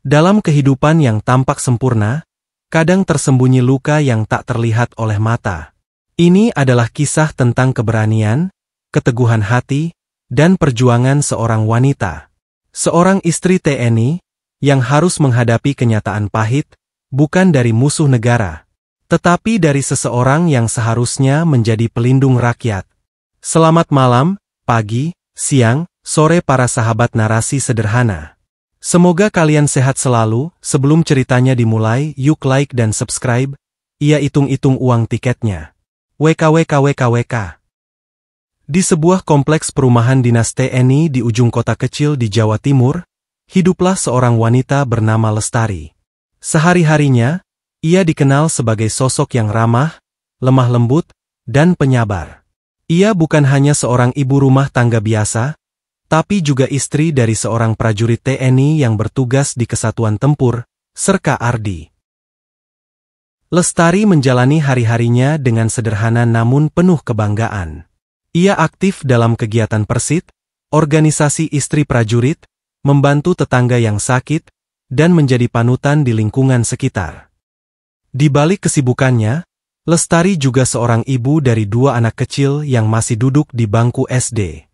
Dalam kehidupan yang tampak sempurna, kadang tersembunyi luka yang tak terlihat oleh mata. Ini adalah kisah tentang keberanian, keteguhan hati, dan perjuangan seorang wanita. Seorang istri TNI, yang harus menghadapi kenyataan pahit, bukan dari musuh negara, tetapi dari seseorang yang seharusnya menjadi pelindung rakyat. Selamat malam, pagi, siang, sore para sahabat narasi sederhana. Semoga kalian sehat selalu. Sebelum ceritanya dimulai, yuk like dan subscribe. Ia hitung-hitung uang tiketnya. WKWKWKWK. Di sebuah kompleks perumahan dinas TNI di ujung kota kecil di Jawa Timur, hiduplah seorang wanita bernama Lestari. Sehari-harinya, ia dikenal sebagai sosok yang ramah, lemah lembut, dan penyabar. Ia bukan hanya seorang ibu rumah tangga biasa, tapi juga istri dari seorang prajurit TNI yang bertugas di Kesatuan Tempur, Serka Ardi. Lestari menjalani hari-harinya dengan sederhana namun penuh kebanggaan. Ia aktif dalam kegiatan Persit, organisasi istri prajurit, membantu tetangga yang sakit, dan menjadi panutan di lingkungan sekitar. Di balik kesibukannya, Lestari juga seorang ibu dari 2 anak kecil yang masih duduk di bangku SD.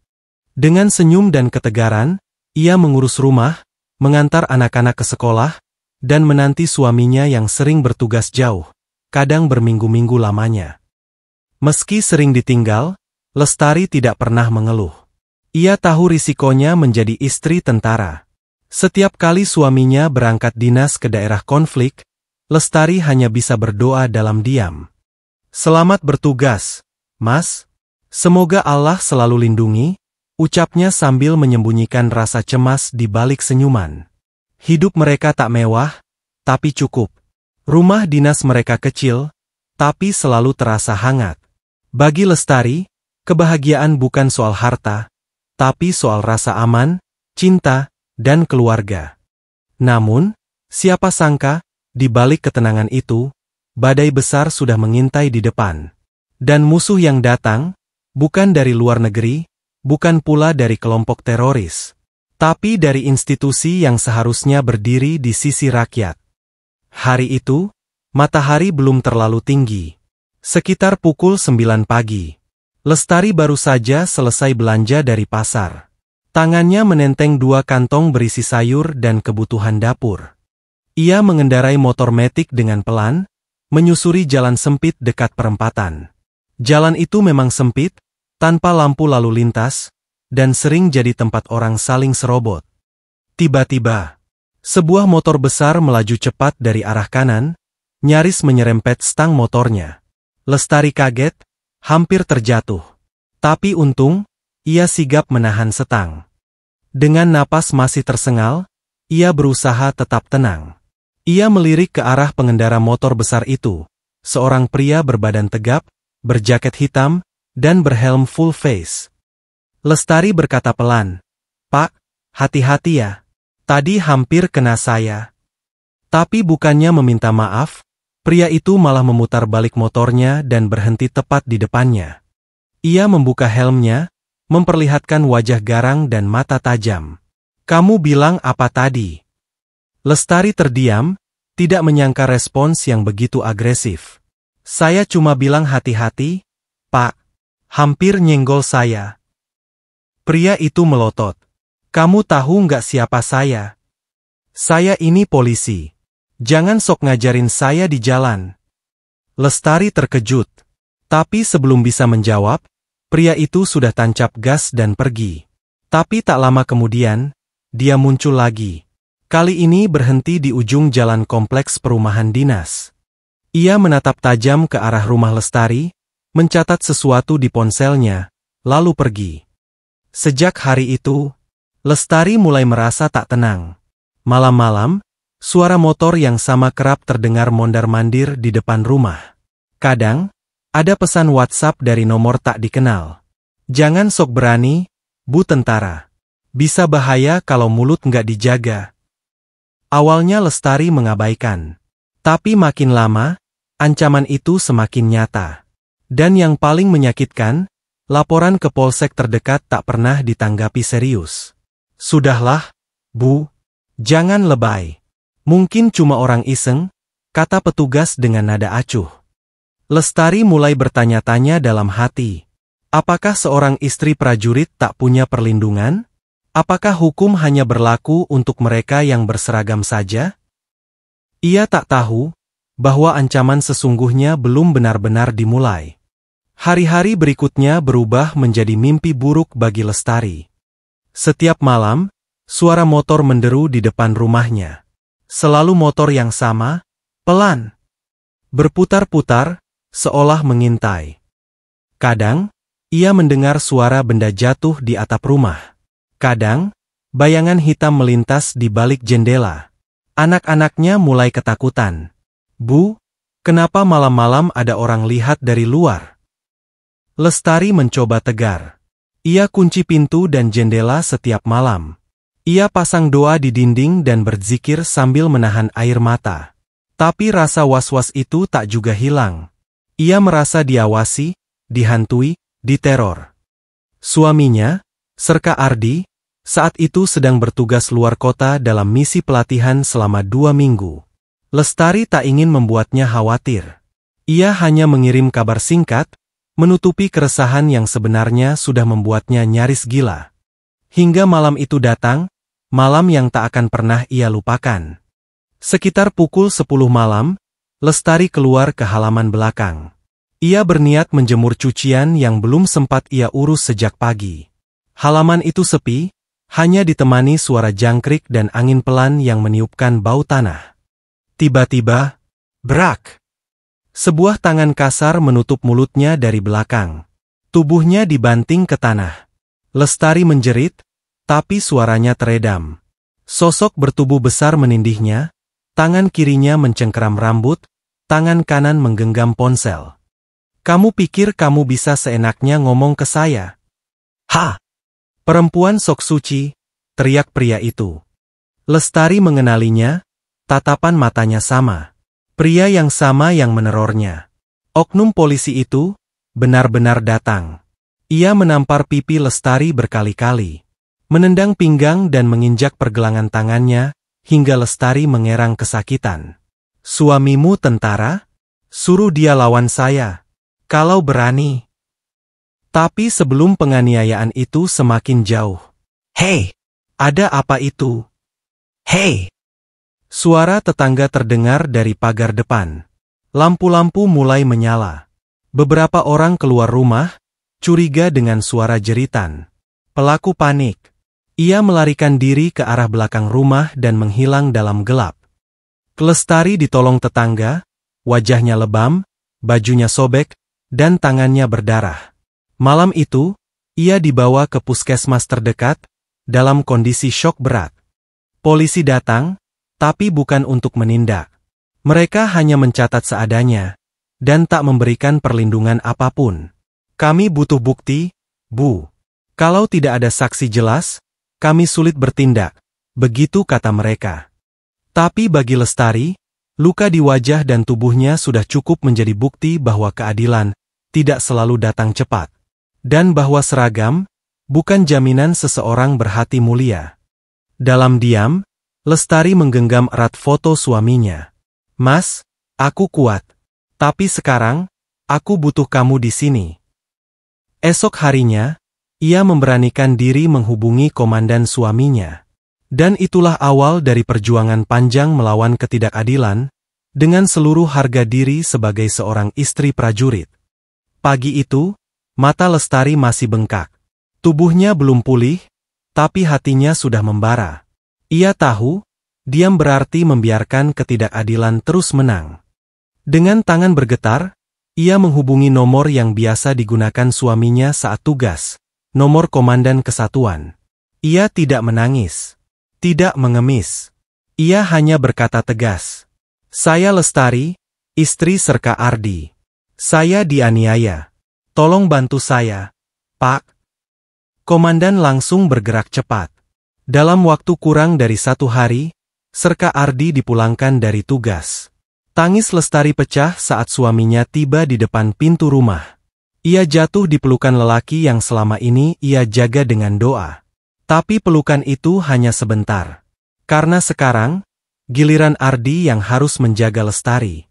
Dengan senyum dan ketegaran, ia mengurus rumah, mengantar anak-anak ke sekolah, dan menanti suaminya yang sering bertugas jauh, kadang berminggu-minggu lamanya. Meski sering ditinggal, Lestari tidak pernah mengeluh. Ia tahu risikonya menjadi istri tentara. Setiap kali suaminya berangkat dinas ke daerah konflik, Lestari hanya bisa berdoa dalam diam. "Selamat bertugas, Mas. Semoga Allah selalu lindungi," ucapnya sambil menyembunyikan rasa cemas di balik senyuman. Hidup mereka tak mewah, tapi cukup. Rumah dinas mereka kecil, tapi selalu terasa hangat. Bagi Lestari, kebahagiaan bukan soal harta, tapi soal rasa aman, cinta, dan keluarga. Namun, siapa sangka, di balik ketenangan itu, badai besar sudah mengintai di depan. Dan musuh yang datang, bukan dari luar negeri, bukan pula dari kelompok teroris, tapi dari institusi yang seharusnya berdiri di sisi rakyat. Hari itu, matahari belum terlalu tinggi. Sekitar pukul 9 pagi. Lestari baru saja selesai belanja dari pasar. Tangannya menenteng 2 kantong berisi sayur dan kebutuhan dapur. Ia mengendarai motor metik dengan pelan, menyusuri jalan sempit dekat perempatan. Jalan itu memang sempit, tanpa lampu lalu lintas, dan sering jadi tempat orang saling serobot. Tiba-tiba, sebuah motor besar melaju cepat dari arah kanan, nyaris menyerempet stang motornya. Lestari kaget, hampir terjatuh. Tapi untung, ia sigap menahan setang. Dengan napas masih tersengal, ia berusaha tetap tenang. Ia melirik ke arah pengendara motor besar itu, seorang pria berbadan tegap, berjaket hitam, dan berhelm full face. Lestari berkata pelan, "Pak, hati-hati ya. Tadi hampir kena saya." Tapi bukannya meminta maaf, pria itu malah memutar balik motornya dan berhenti tepat di depannya. Ia membuka helmnya, memperlihatkan wajah garang dan mata tajam. "Kamu bilang apa tadi?" Lestari terdiam, tidak menyangka respons yang begitu agresif. "Saya cuma bilang hati-hati, Pak. Hampir nyenggol saya." Pria itu melotot. "Kamu tahu nggak siapa saya? Saya ini polisi. Jangan sok ngajarin saya di jalan." Lestari terkejut. Tapi sebelum bisa menjawab, pria itu sudah tancap gas dan pergi. Tapi tak lama kemudian, dia muncul lagi. Kali ini berhenti di ujung jalan kompleks perumahan dinas. Ia menatap tajam ke arah rumah Lestari, mencatat sesuatu di ponselnya, lalu pergi. Sejak hari itu, Lestari mulai merasa tak tenang. Malam-malam, suara motor yang sama kerap terdengar mondar-mandir di depan rumah. Kadang, ada pesan WhatsApp dari nomor tak dikenal. "Jangan sok berani, Bu Tentara. Bisa bahaya kalau mulut nggak dijaga." Awalnya Lestari mengabaikan. Tapi makin lama, ancaman itu semakin nyata. Dan yang paling menyakitkan, laporan ke polsek terdekat tak pernah ditanggapi serius. "Sudahlah, Bu. Jangan lebay. Mungkin cuma orang iseng, kata petugas dengan nada acuh. Lestari mulai bertanya-tanya dalam hati. Apakah seorang istri prajurit tak punya perlindungan? Apakah hukum hanya berlaku untuk mereka yang berseragam saja? Ia tak tahu bahwa ancaman sesungguhnya belum benar-benar dimulai. Hari-hari berikutnya berubah menjadi mimpi buruk bagi Lestari. Setiap malam, suara motor menderu di depan rumahnya. Selalu motor yang sama, pelan, berputar-putar, seolah mengintai. Kadang, ia mendengar suara benda jatuh di atap rumah. Kadang, bayangan hitam melintas di balik jendela. Anak-anaknya mulai ketakutan. Bu, kenapa malam-malam ada orang lihat dari luar? Lestari mencoba tegar. Ia kunci pintu dan jendela setiap malam. Ia pasang doa di dinding dan berzikir sambil menahan air mata. Tapi rasa was-was itu tak juga hilang. Ia merasa diawasi, dihantui, diteror. Suaminya, Serka Ardi, saat itu sedang bertugas luar kota dalam misi pelatihan selama 2 minggu. Lestari tak ingin membuatnya khawatir. Ia hanya mengirim kabar singkat, menutupi keresahan yang sebenarnya sudah membuatnya nyaris gila. Hingga malam itu datang, malam yang tak akan pernah ia lupakan. Sekitar pukul 10 malam, Lestari keluar ke halaman belakang. Ia berniat menjemur cucian yang belum sempat ia urus sejak pagi. Halaman itu sepi, hanya ditemani suara jangkrik dan angin pelan yang meniupkan bau tanah. Tiba-tiba, brak! Sebuah tangan kasar menutup mulutnya dari belakang. Tubuhnya dibanting ke tanah. Lestari menjerit, tapi suaranya teredam. Sosok bertubuh besar menindihnya, tangan kirinya mencengkeram rambut, tangan kanan menggenggam ponsel. Kamu pikir kamu bisa seenaknya ngomong ke saya? Ha! Perempuan sok suci, teriak pria itu. Lestari mengenalinya, tatapan matanya sama. Pria yang sama yang menerornya. Oknum polisi itu, benar-benar datang. Ia menampar pipi Lestari berkali-kali. Menendang pinggang dan menginjak pergelangan tangannya, hingga Lestari mengerang kesakitan. Suamimu tentara? Suruh dia lawan saya. Kalau berani. Tapi sebelum penganiayaan itu semakin jauh. Hei! Ada apa itu? Hei! Suara tetangga terdengar dari pagar depan. Lampu-lampu mulai menyala. Beberapa orang keluar rumah, curiga dengan suara jeritan. Pelaku panik. Ia melarikan diri ke arah belakang rumah dan menghilang dalam gelap. Lestari ditolong tetangga, wajahnya lebam, bajunya sobek, dan tangannya berdarah. Malam itu, ia dibawa ke puskesmas terdekat, dalam kondisi syok berat. Polisi datang, tapi bukan untuk menindak. Mereka hanya mencatat seadanya, dan tak memberikan perlindungan apapun. Kami butuh bukti, Bu. Kalau tidak ada saksi jelas, kami sulit bertindak, begitu kata mereka. Tapi bagi Lestari, luka di wajah dan tubuhnya sudah cukup menjadi bukti bahwa keadilan tidak selalu datang cepat. Dan bahwa seragam bukan jaminan seseorang berhati mulia. Dalam diam, Lestari menggenggam erat foto suaminya. Mas, aku kuat. Tapi sekarang, aku butuh kamu di sini. Esok harinya, ia memberanikan diri menghubungi komandan suaminya. Dan itulah awal dari perjuangan panjang melawan ketidakadilan, dengan seluruh harga diri sebagai seorang istri prajurit. Pagi itu, mata Lestari masih bengkak. Tubuhnya belum pulih, tapi hatinya sudah membara. Ia tahu, diam berarti membiarkan ketidakadilan terus menang. Dengan tangan bergetar, ia menghubungi nomor yang biasa digunakan suaminya saat tugas. Nomor komandan kesatuan. Ia tidak menangis. Tidak mengemis. Ia hanya berkata tegas. Saya Lestari, istri Serka Ardi. Saya dianiaya. Tolong bantu saya, Pak. Komandan langsung bergerak cepat. Dalam waktu kurang dari 1 hari, Serka Ardi dipulangkan dari tugas. Tangis Lestari pecah saat suaminya tiba di depan pintu rumah. Ia jatuh di pelukan lelaki yang selama ini ia jaga dengan doa. Tapi pelukan itu hanya sebentar. Karena sekarang, Giliran Ardi yang harus menjaga Lestari.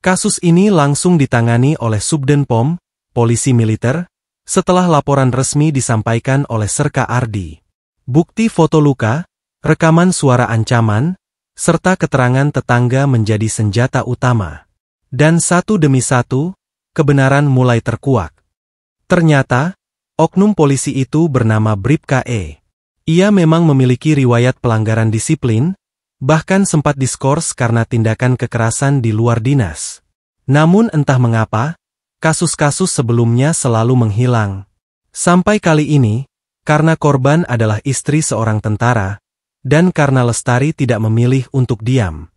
Kasus ini langsung ditangani oleh Subden POM, Polisi Militer, setelah laporan resmi disampaikan oleh Serka Ardi. Bukti foto luka, rekaman suara ancaman, serta keterangan tetangga menjadi senjata utama. Dan satu demi satu, kebenaran mulai terkuak. Ternyata, oknum polisi itu bernama Bribka E. Ia memang memiliki riwayat pelanggaran disiplin, bahkan sempat diskors karena tindakan kekerasan di luar dinas. Namun entah mengapa, kasus-kasus sebelumnya selalu menghilang. Sampai kali ini, karena korban adalah istri seorang tentara, dan karena Lestari tidak memilih untuk diam.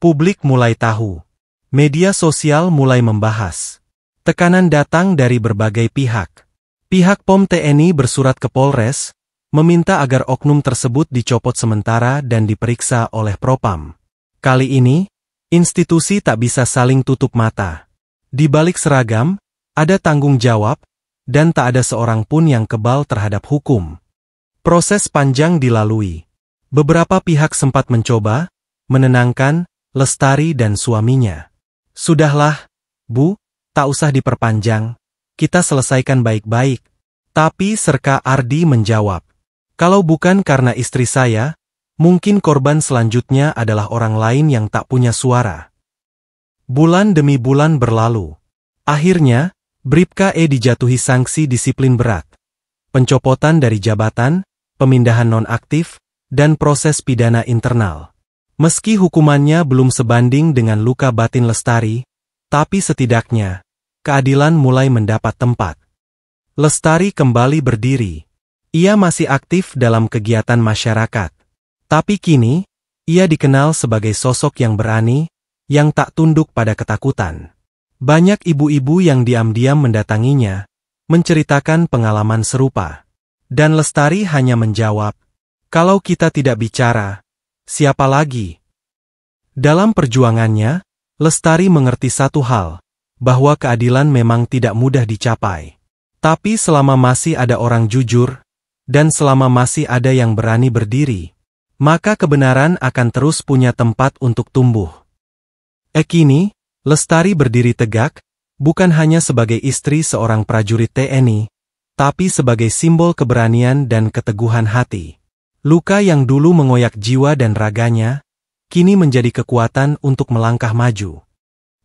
Publik mulai tahu. Media sosial mulai membahas. Tekanan datang dari berbagai pihak. Pihak POM TNI bersurat ke Polres, meminta agar oknum tersebut dicopot sementara dan diperiksa oleh Propam. Kali ini, institusi tak bisa saling tutup mata. Di balik seragam, ada tanggung jawab, dan tak ada seorang pun yang kebal terhadap hukum. Proses panjang dilalui. Beberapa pihak sempat mencoba menenangkan Lestari dan suaminya. Sudahlah, Bu, tak usah diperpanjang, kita selesaikan baik-baik. Tapi Serka Ardi menjawab, kalau bukan karena istri saya, mungkin korban selanjutnya adalah orang lain yang tak punya suara. Bulan demi bulan berlalu. Akhirnya, Bribka E dijatuhi sanksi disiplin berat. Pencopotan dari jabatan, pemindahan nonaktif, dan proses pidana internal. Meski hukumannya belum sebanding dengan luka batin Lestari, tapi setidaknya, keadilan mulai mendapat tempat. Lestari kembali berdiri. Ia masih aktif dalam kegiatan masyarakat. Tapi kini, ia dikenal sebagai sosok yang berani, yang tak tunduk pada ketakutan. Banyak ibu-ibu yang diam-diam mendatanginya, menceritakan pengalaman serupa. Dan Lestari hanya menjawab, kalau kita tidak bicara, siapa lagi? Dalam perjuangannya, Lestari mengerti satu hal, bahwa keadilan memang tidak mudah dicapai. Tapi selama masih ada orang jujur, dan selama masih ada yang berani berdiri, maka kebenaran akan terus punya tempat untuk tumbuh. Kini, Lestari berdiri tegak, bukan hanya sebagai istri seorang prajurit TNI, tapi sebagai simbol keberanian dan keteguhan hati. Luka yang dulu mengoyak jiwa dan raganya, kini menjadi kekuatan untuk melangkah maju.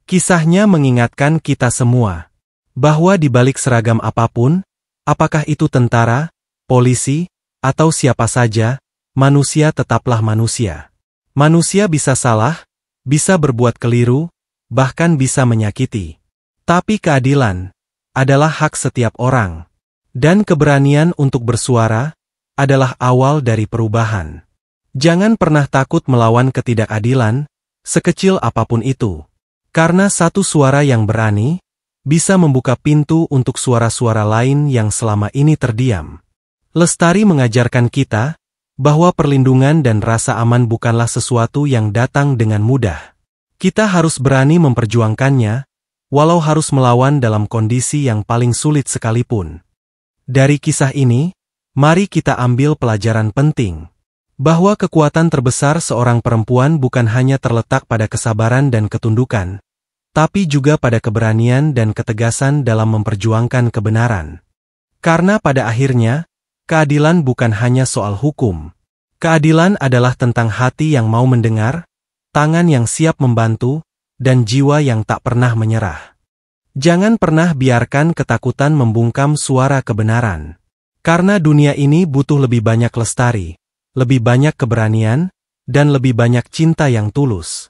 Kisahnya mengingatkan kita semua, bahwa di balik seragam apapun, apakah itu tentara, polisi, atau siapa saja, manusia tetaplah manusia. Manusia bisa salah, bisa berbuat keliru, bahkan bisa menyakiti. Tapi keadilan adalah hak setiap orang. Dan keberanian untuk bersuara adalah awal dari perubahan. Jangan pernah takut melawan ketidakadilan, sekecil apapun itu. Karena satu suara yang berani, bisa membuka pintu untuk suara-suara lain yang selama ini terdiam. Lestari mengajarkan kita, bahwa perlindungan dan rasa aman bukanlah sesuatu yang datang dengan mudah. Kita harus berani memperjuangkannya, walau harus melawan dalam kondisi yang paling sulit sekalipun. Dari kisah ini, mari kita ambil pelajaran penting. Bahwa kekuatan terbesar seorang perempuan bukan hanya terletak pada kesabaran dan ketundukan, tapi juga pada keberanian dan ketegasan dalam memperjuangkan kebenaran. Karena pada akhirnya, keadilan bukan hanya soal hukum. Keadilan adalah tentang hati yang mau mendengar, tangan yang siap membantu, dan jiwa yang tak pernah menyerah. Jangan pernah biarkan ketakutan membungkam suara kebenaran. Karena dunia ini butuh lebih banyak Lestari, lebih banyak keberanian, dan lebih banyak cinta yang tulus.